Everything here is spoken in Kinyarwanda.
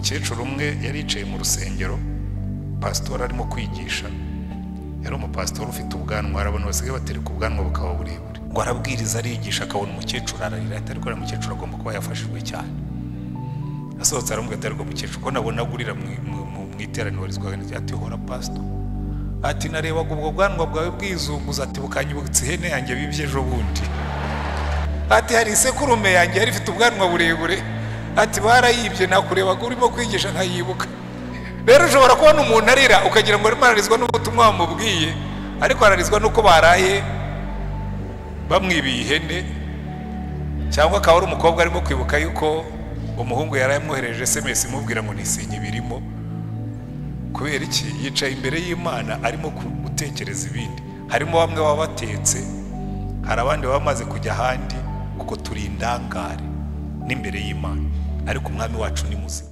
umukecuru umwe yari yicaye mu rusengero, pastor arimo kwigisha. Yari umupastor ufite ubwanwa, arabona basigaye batereka ubwanwa bukaba burebure, ngo arabwiriza arigisha, akabona umukecuru ararira, atari ko umukecuru agomba kuba yafashijwe cyane. Asohotse aramubwira ati, umukecuru ko nabona agurira mu iteraniro rizwaga ati, hora pastor, ati narebaga ubwo bwanwa bwawe bwizunguza, ati bukanyibutse ihene yanjye bibye ejo bundi, ati hari isekurume yanjye yari ifite ubwanwa burebure, ati barayibye nakurebaga urimo kwigisha nkayibuka. Rero ushobora kubona umuntu arira ukagira ngo arimo ararizwa n'ubutumwa wamubwiye, ariko ararizwa nuko baraye bamwibiye ihene, cyangwa akaba ari umukobwa arimo kwibuka yuko umuhungu yarayamwohereje SMS imubwira ngo nisinye birimo. Kubera iki? Yicaye imbere y'Imana arimo gutekereza ibindi. Harimo bamwe babatetse, hari abandi bamaze kujya ahandi, kuko turi indangare n'imbere y'Imana, ariko umwami wacu ni muzima.